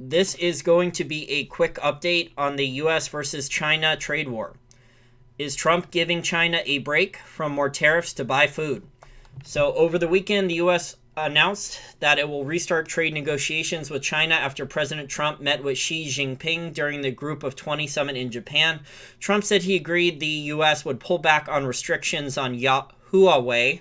This is going to be a quick update on the US versus China trade war. Is Trump giving China a break from more tariffs to buy food? So over the weekend, the US announced that it will restart trade negotiations with China after President Trump met with Xi Jinping during the Group of 20 summit in Japan. Trump said he agreed the US would pull back on restrictions on Huawei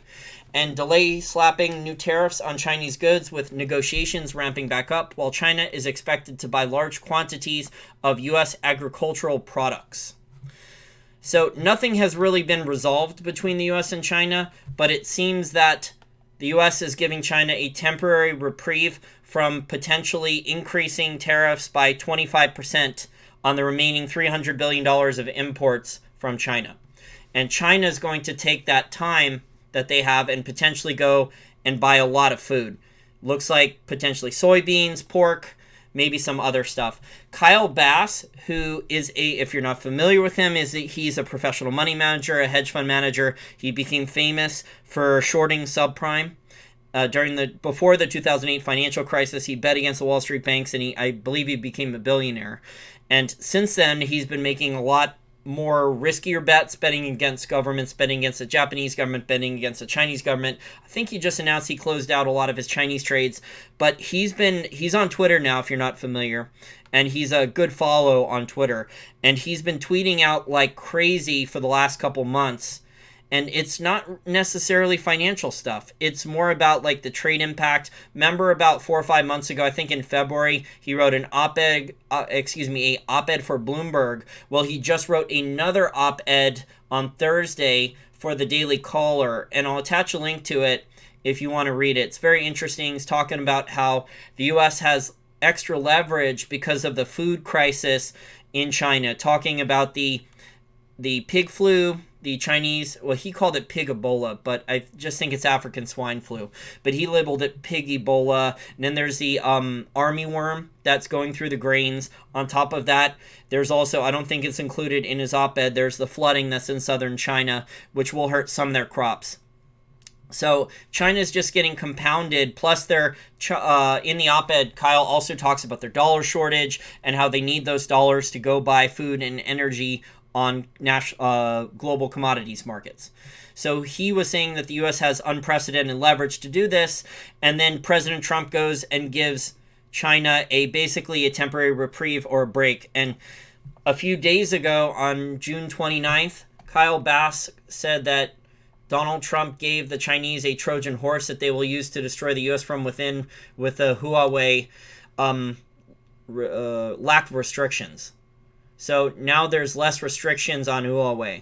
and delay slapping new tariffs on Chinese goods, with negotiations ramping back up, while China is expected to buy large quantities of U.S. agricultural products. So nothing has really been resolved between the U.S. and China, but it seems that the U.S. is giving China a temporary reprieve from potentially increasing tariffs by 25% on the remaining $300 billion of imports from China. And China is going to take that time that they have and potentially go and buy a lot of food. Looks like potentially soybeans, pork, maybe some other stuff. Kyle Bass, who is if you're not familiar with him, he's a professional money manager, a hedge fund manager. He became famous for shorting subprime. Before the 2008 financial crisis, he bet against the Wall Street banks, and I believe he became a billionaire. And since then, he's been making a lot more riskier bets, betting against governments, betting against the Japanese government, betting against the Chinese government. I think he just announced he closed out a lot of his Chinese trades, but he's on Twitter now, if you're not familiar, and he's a good follow on Twitter, and he's been tweeting out like crazy for the last couple months. And it's not necessarily financial stuff. It's more about like the trade impact. Remember about 4 or 5 months ago, I think in February, he wrote an op-ed for Bloomberg. Well, he just wrote another op-ed on Thursday for the Daily Caller, and I'll attach a link to it if you want to read it. It's very interesting. He's talking about how the U.S. has extra leverage because of the food crisis in China, talking about the pig flu. The Chinese, well, he called it pig Ebola, but I just think it's African swine flu. But he labeled it pig Ebola. And then there's the army worm that's going through the grains. On top of that, there's also, I don't think it's included in his op-ed, there's the flooding that's in southern China, which will hurt some of their crops. So China's just getting compounded. Plus, they're in the op-ed, Kyle also talks about their dollar shortage and how they need those dollars to go buy food and energy on global commodities markets. So he was saying that the U.S. has unprecedented leverage to do this, and then President Trump goes and gives China basically a temporary reprieve or a break. And a few days ago, on June 29th, Kyle Bass said that Donald Trump gave the Chinese a Trojan horse that they will use to destroy the U.S. from within with the Huawei lack of restrictions. So now there's less restrictions on Huawei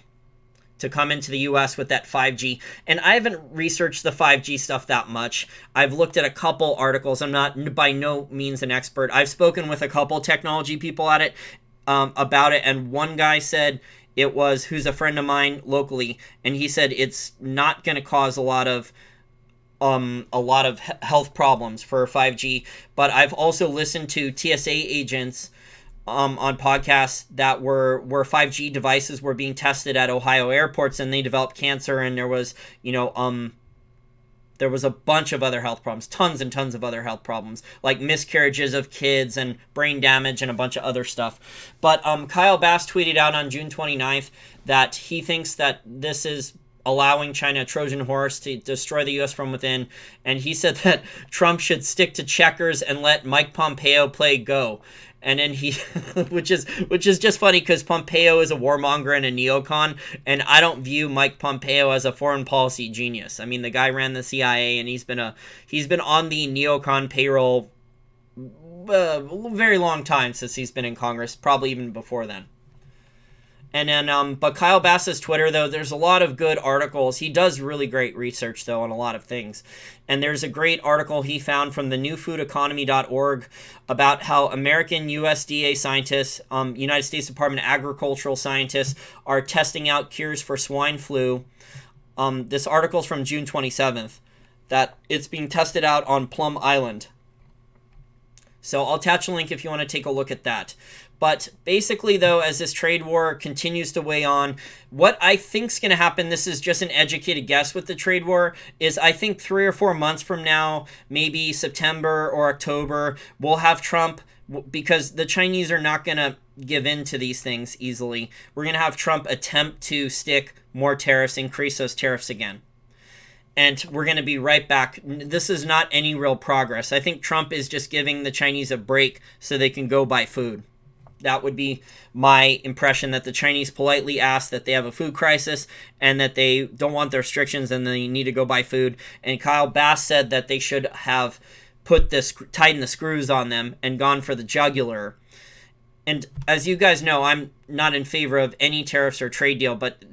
to come into the U.S. with that 5G. And I haven't researched the 5G stuff that much. I've looked at a couple articles. I'm not by no means an expert. I've spoken with a couple technology people at it about it, and one guy said who's a friend of mine locally, and he said it's not going to cause a lot of health problems for 5G. But I've also listened to TSA agents on podcasts that where 5G devices were being tested at Ohio airports, and they developed cancer, and there was a bunch of other health problems, tons and tons of other health problems, like miscarriages of kids and brain damage and a bunch of other stuff. But Kyle Bass tweeted out on June 29th that he thinks that this is allowing China a Trojan horse to destroy the U.S. from within, and he said that Trump should stick to checkers and let Mike Pompeo play Go. And then which is just funny because Pompeo is a warmonger and a neocon, and I don't view Mike Pompeo as a foreign policy genius. I mean, the guy ran the CIA, and he's been on the neocon payroll a very long time since he's been in Congress, probably even before then. And then, but Kyle Bass's Twitter, though, there's a lot of good articles. He does really great research, though, on a lot of things. And there's a great article he found from the newfoodeconomy.org about how American USDA scientists, United States Department of Agricultural scientists, are testing out cures for swine flu. This article's from June 27th, that it's being tested out on Plum Island. So I'll attach a link if you want to take a look at that. But basically, though, as this trade war continues to weigh on, what I think is going to happen, this is just an educated guess with the trade war, is I think 3 or 4 months from now, maybe September or October, we'll have Trump because the Chinese are not going to give in to these things easily. We're going to have Trump attempt to stick more tariffs, increase those tariffs again. And we're going to be right back. This is not any real progress. I think Trump is just giving the Chinese a break so they can go buy food. That would be my impression, that the Chinese politely ask that they have a food crisis and that they don't want the restrictions and they need to go buy food. And Kyle Bass said that they should have tightened the screws on them and gone for the jugular. And as you guys know, I'm not in favor of any tariffs or trade deal, but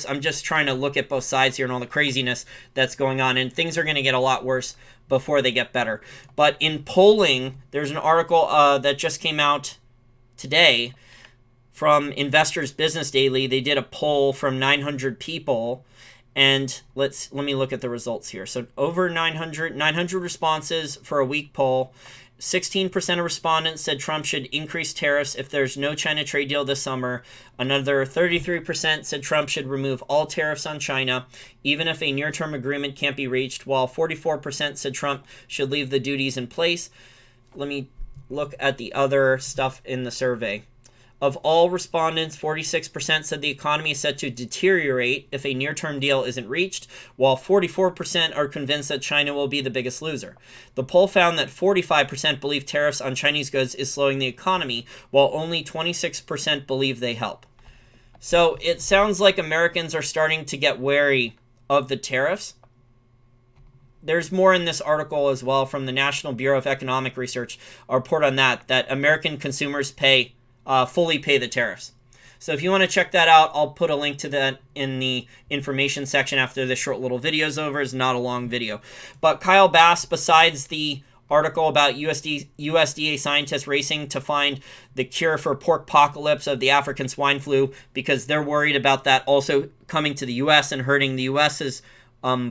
I'm just trying to look at both sides here and all the craziness that's going on. And things are going to get a lot worse before they get better. But in polling, there's an article that just came out today from Investors Business Daily. They did a poll from 900 people, and let me look at the results here. So over 900 responses for a week poll. 16% of respondents said Trump should increase tariffs if there's no China trade deal this summer. Another 33% said Trump should remove all tariffs on China, even if a near-term agreement can't be reached, while 44% said Trump should leave the duties in place. Let me look at the other stuff in the survey. Of all respondents, 46% said the economy is set to deteriorate if a near-term deal isn't reached, while 44% are convinced that China will be the biggest loser. The poll found that 45% believe tariffs on Chinese goods is slowing the economy, while only 26% believe they help. So it sounds like Americans are starting to get wary of the tariffs. There's more in this article as well from the National Bureau of Economic Research, a report on that American consumers fully pay the tariffs. So if you want to check that out, I'll put a link to that in the information section after this short little video is over. It's not a long video. But Kyle Bass, besides the article about USDA scientists racing to find the cure for pork apocalypse of the African swine flu, because they're worried about that also coming to the U.S. and hurting the U.S.'s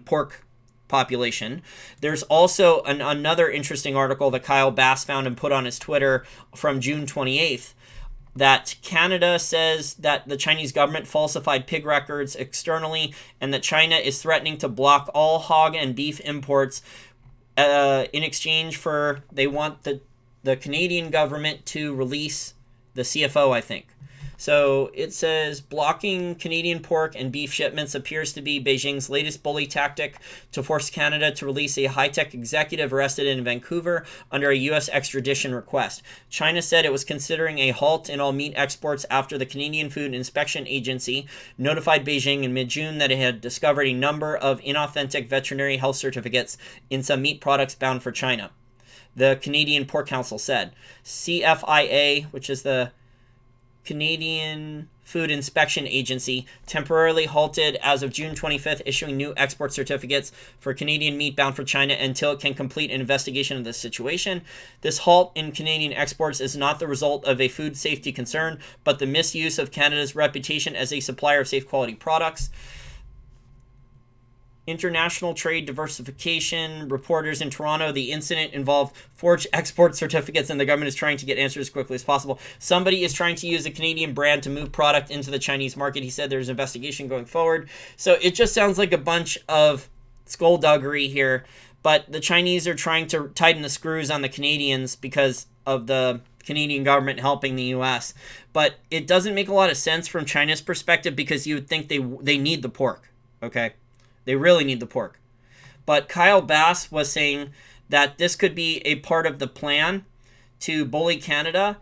pork population. There's also another interesting article that Kyle Bass found and put on his Twitter from June 28th, that Canada says that the Chinese government falsified pig records externally and that China is threatening to block all hog and beef imports in exchange for, they want the Canadian government to release the CFO, I think. So it says blocking Canadian pork and beef shipments appears to be Beijing's latest bully tactic to force Canada to release a high-tech executive arrested in Vancouver under a U.S. extradition request. China said it was considering a halt in all meat exports after the Canadian Food Inspection Agency notified Beijing in mid-June that it had discovered a number of inauthentic veterinary health certificates in some meat products bound for China. The Canadian Pork Council said. CFIA, which is the Canadian Food Inspection Agency, temporarily halted as of June 25th, issuing new export certificates for Canadian meat bound for China until it can complete an investigation of the situation. This halt in Canadian exports is not the result of a food safety concern, but the misuse of Canada's reputation as a supplier of safe quality products. International trade diversification. Reporters in Toronto, the incident involved forged export certificates and the government is trying to get answers as quickly as possible. Somebody is trying to use a Canadian brand to move product into the Chinese market. He said there's an investigation going forward. So it just sounds like a bunch of skullduggery here, but the Chinese are trying to tighten the screws on the Canadians because of the Canadian government helping the U.S. But it doesn't make a lot of sense from China's perspective because you would think they need the pork, okay? They really need the pork. But Kyle Bass was saying that this could be a part of the plan to bully Canada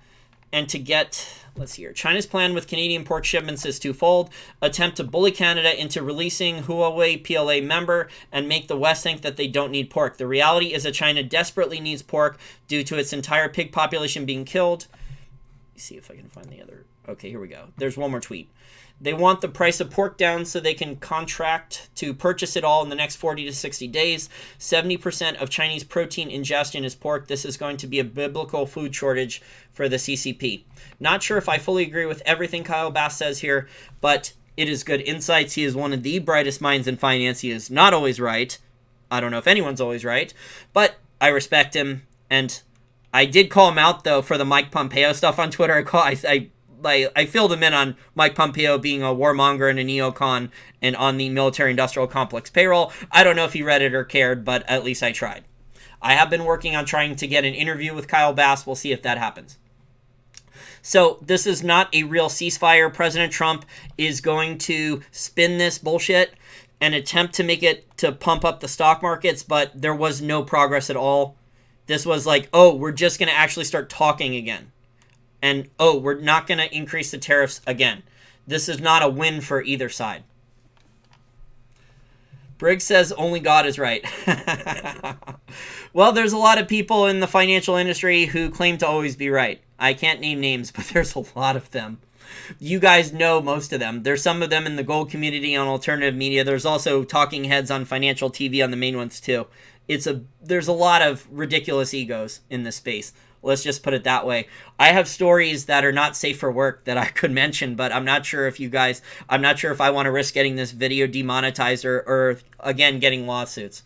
and to get, let's see here, China's plan with Canadian pork shipments is twofold. Attempt to bully Canada into releasing Huawei PLA member and make the West think that they don't need pork. The reality is that China desperately needs pork due to its entire pig population being killed. Let me see if I can find the other. Okay, here we go. There's one more tweet. They want the price of pork down so they can contract to purchase it all in the next 40 to 60 days. 70% of Chinese protein ingestion is pork. This is going to be a biblical food shortage for the CCP. Not sure if I fully agree with everything Kyle Bass says here, but it is good insights. He is one of the brightest minds in finance. He is not always right. I don't know if anyone's always right, but I respect him. And I did call him out, though, for the Mike Pompeo stuff on Twitter. I filled him in on Mike Pompeo being a warmonger and a neocon and on the military-industrial complex payroll. I don't know if he read it or cared, but at least I tried. I have been working on trying to get an interview with Kyle Bass. We'll see if that happens. So this is not a real ceasefire. President Trump is going to spin this bullshit and attempt to make it to pump up the stock markets, but there was no progress at all. This was like, oh, we're just going to actually start talking again. And, oh, we're not going to increase the tariffs again. This is not a win for either side. Briggs says only God is right. Well, there's a lot of people in the financial industry who claim to always be right. I can't name names, but there's a lot of them. You guys know most of them. There's some of them in the gold community on alternative media. There's also talking heads on financial TV on the main ones too. There's a lot of ridiculous egos in this space. Let's just put it that way. I have stories that are not safe for work that I could mention, but I'm not sure if I want to risk getting this video demonetized or again, getting lawsuits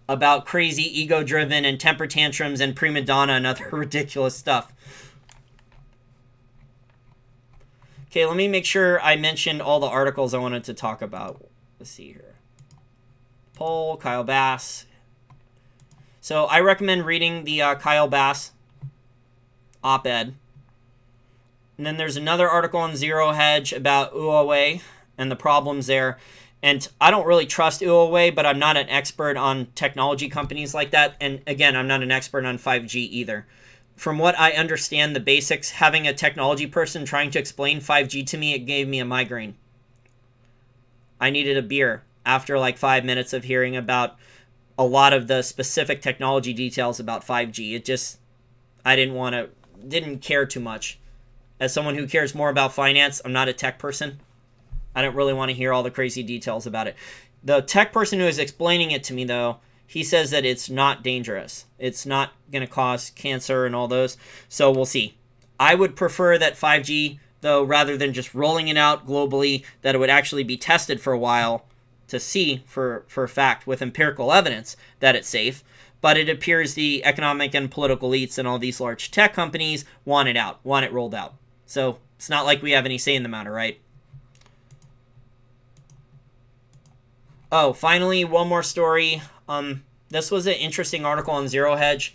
about crazy ego-driven and temper tantrums and prima donna and other ridiculous stuff. Okay, let me make sure I mentioned all the articles I wanted to talk about. Let's see here. Poll, Kyle Bass. So I recommend reading the Kyle Bass op-ed. And then there's another article on Zero Hedge about Huawei and the problems there. And I don't really trust Huawei, but I'm not an expert on technology companies like that. And again, I'm not an expert on 5G either. From what I understand, the basics, having a technology person trying to explain 5G to me, it gave me a migraine. I needed a beer after like 5 minutes of hearing about a lot of the specific technology details about 5G. I didn't care too much. As someone who cares more about finance, I'm not a tech person. I don't really want to hear all the crazy details about it. The tech person who is explaining it to me, though, he says that it's not dangerous. It's not going to cause cancer and all those. So we'll see. I would prefer that 5G, though, rather than just rolling it out globally, that it would actually be tested for a while to see for a fact with empirical evidence that it's safe. But it appears the economic and political elites and all these large tech companies want it rolled out. So it's not like we have any say in the matter, right? Oh, finally, one more story. This was an interesting article on Zero Hedge.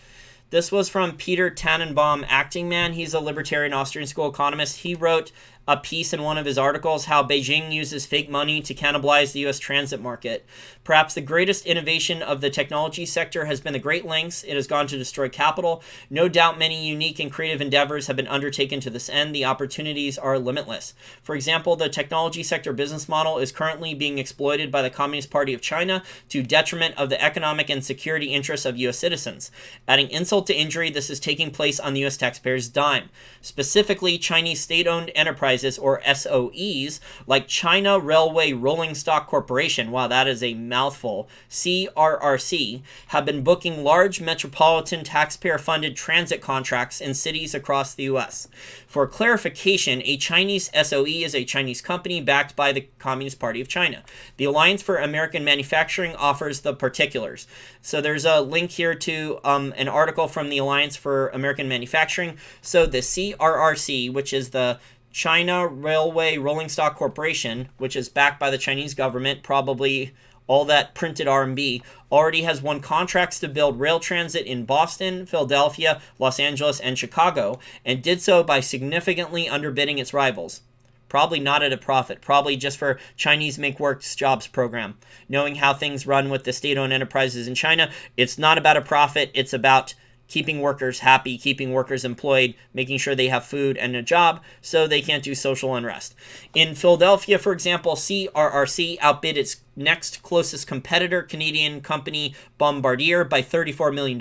This was from Peter Tannenbaum, acting man. He's a libertarian Austrian school economist. He wrote a piece in one of his articles how Beijing uses fake money to cannibalize the U.S. transit market. Perhaps the greatest innovation of the technology sector has been the great lengths it has gone to destroy capital. No doubt many unique and creative endeavors have been undertaken to this end. The opportunities are limitless. For example, the technology sector business model is currently being exploited by the Communist Party of China to detriment of the economic and security interests of U.S. citizens. Adding insult to injury, this is taking place on the U.S. taxpayers' dime. Specifically, Chinese state-owned enterprises, or SOEs, like China Railway Rolling Stock Corporation, wow, that is a mouthful, CRRC, have been booking large metropolitan taxpayer-funded transit contracts in cities across the U.S. For clarification, a Chinese SOE is a Chinese company backed by the Communist Party of China. The Alliance for American Manufacturing offers the particulars. So there's a link here to an article from the Alliance for American Manufacturing. So the CRRC, which is the China Railway Rolling Stock Corporation, which is backed by the Chinese government, probably all that printed RMB, already has won contracts to build rail transit in Boston, Philadelphia, Los Angeles, and Chicago, and did so by significantly underbidding its rivals. Probably not at a profit, probably just for Chinese Make Works Jobs program. Knowing how things run with the state-owned enterprises in China, it's not about a profit, it's about keeping workers happy, keeping workers employed, making sure they have food and a job so they can't do social unrest. In Philadelphia, for example, CRRC outbid its next closest competitor, Canadian company Bombardier, by $34 million.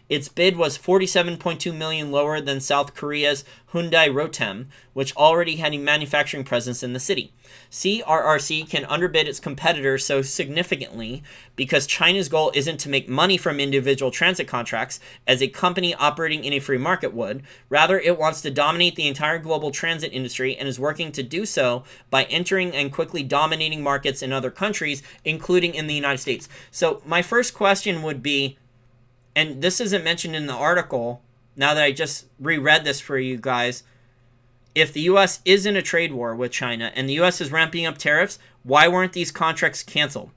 Its bid was $47.2 million lower than South Korea's Hyundai Rotem, which already had a manufacturing presence in the city. CRRC can underbid its competitors so significantly because China's goal isn't to make money from individual transit contracts as a company operating in a free market would. Rather, it wants to dominate the entire global transit industry and is working to do so by entering and quickly dominating markets in other countries, including in the United States. So my first question would be, and this isn't mentioned in the article, now that I just reread this for you guys, if the U.S. is in a trade war with China and the U.S. is ramping up tariffs, why weren't these contracts canceled?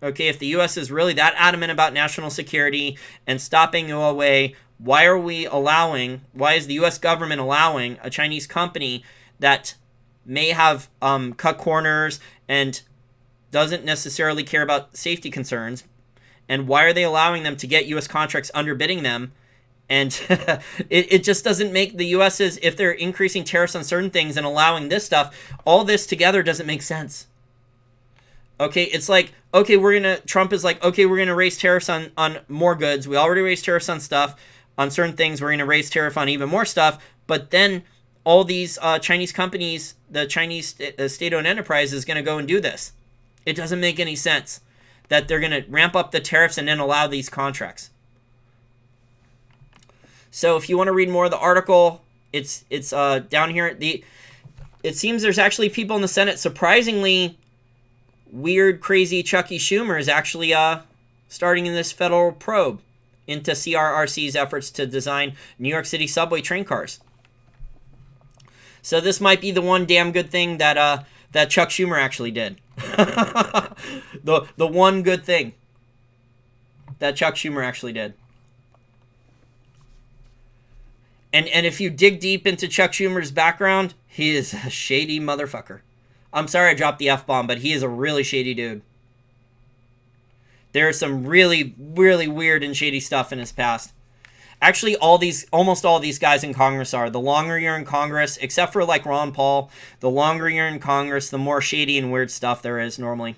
Okay, if the U.S. is really that adamant about national security and stopping Huawei, why is the U.S. government allowing a Chinese company that may have cut corners and doesn't necessarily care about safety concerns, and why are they allowing them to get U.S. contracts underbidding them? And it just doesn't make the U.S.'s, if they're increasing tariffs on certain things and allowing this stuff, all this together doesn't make sense. Okay, it's like, okay, Trump is like, okay, we're going to raise tariffs on more goods. We already raised tariffs on stuff. On certain things, we're going to raise tariff on even more stuff. But then all these Chinese companies, the Chinese state-owned enterprise is going to go and do this. It doesn't make any sense that they're going to ramp up the tariffs and then allow these contracts. So if you want to read more of the article, it's down here. It seems there's actually people in the Senate. Surprisingly, weird, crazy Chucky Schumer is actually starting in this federal probe into CRRC's efforts to design New York City subway train cars. So this might be the one damn good thing that Chuck Schumer actually did. the one good thing that Chuck Schumer actually did. And if you dig deep into Chuck Schumer's background, he is a shady motherfucker. I'm sorry I dropped the F-bomb, but he is a really shady dude. There's some really, really weird and shady stuff in his past. Actually, almost all these guys in Congress are. The longer you're in Congress, except for like Ron Paul, the longer you're in Congress, the more shady and weird stuff there is normally.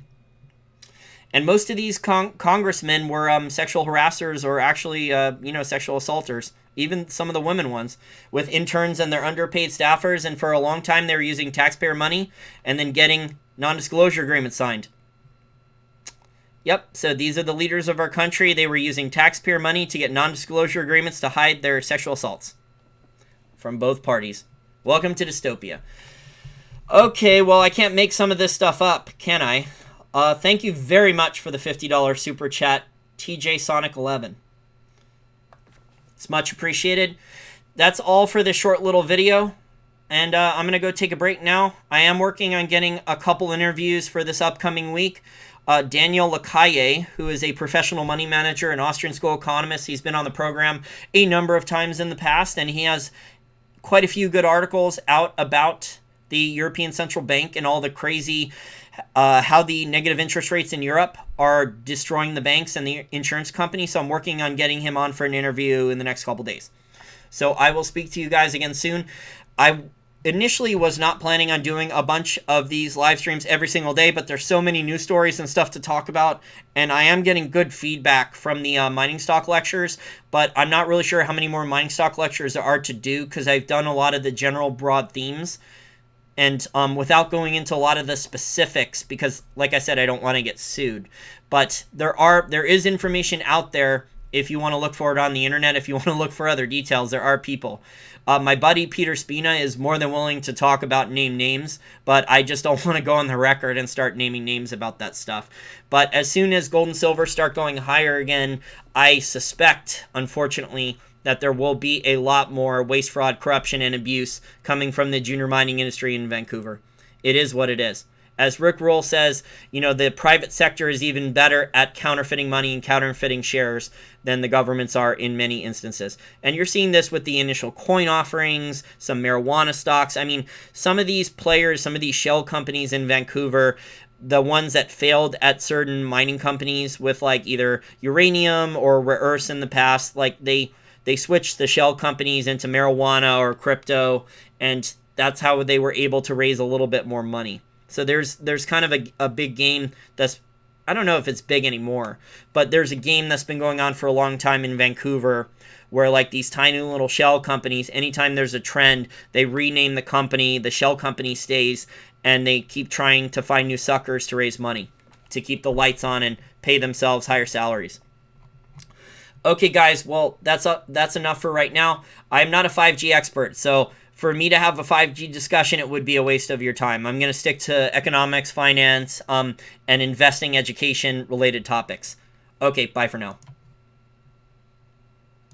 And most of these congressmen were sexual harassers or actually, sexual assaulters. Even some of the women ones, with interns and their underpaid staffers. And for a long time, they were using taxpayer money and then getting non-disclosure agreements signed. Yep, so these are the leaders of our country. They were using taxpayer money to get non-disclosure agreements to hide their sexual assaults from both parties. Welcome to dystopia. Okay, well, I can't make some of this stuff up, can I? Thank you very much for the $50 super chat, TJ Sonic 11. It's much appreciated. That's all for this short little video. And I'm going to go take a break now. I am working on getting a couple interviews for this upcoming week. Daniel Lacaille, who is a professional money manager and Austrian school economist. He's been on the program a number of times in the past, and he has quite a few good articles out about the European Central Bank and all the crazy, how the negative interest rates in Europe are destroying the banks and the insurance companies. So I'm working on getting him on for an interview in the next couple days. So I will speak to you guys again soon. I initially was not planning on doing a bunch of these live streams every single day, but there's so many news stories and stuff to talk about, and I am getting good feedback from the mining stock lectures, but I'm not really sure how many more mining stock lectures there are to do because I've done a lot of the general broad themes. And without going into a lot of the specifics, because like I said, I don't want to get sued. But there is information out there if you want to look for it on the internet. If you want to look for other details, there are people. My buddy Peter Spina is more than willing to talk about names, but I just don't want to go on the record and start naming names about that stuff. But as soon as gold and silver start going higher again, I suspect, unfortunately, that there will be a lot more waste, fraud, corruption, and abuse coming from the junior mining industry in Vancouver. It is what it is. As Rick Roll says, the private sector is even better at counterfeiting money and counterfeiting shares than the governments are in many instances. And you're seeing this with the initial coin offerings, some marijuana stocks. I mean, some of these players, some of these shell companies in Vancouver, the ones that failed at certain mining companies with like either uranium or rare earths in the past, like they switched the shell companies into marijuana or crypto, and that's how they were able to raise a little bit more money. So there's kind of a big game that's, I don't know if it's big anymore, but there's a game that's been going on for a long time in Vancouver where like these tiny little shell companies, anytime there's a trend, they rename the company, the shell company stays, and they keep trying to find new suckers to raise money, to keep the lights on and pay themselves higher salaries. Okay, guys, well, that's enough for right now. I'm not a 5G expert, so for me to have a 5G discussion, it would be a waste of your time. I'm going to stick to economics, finance, and investing, education-related topics. Okay, bye for now.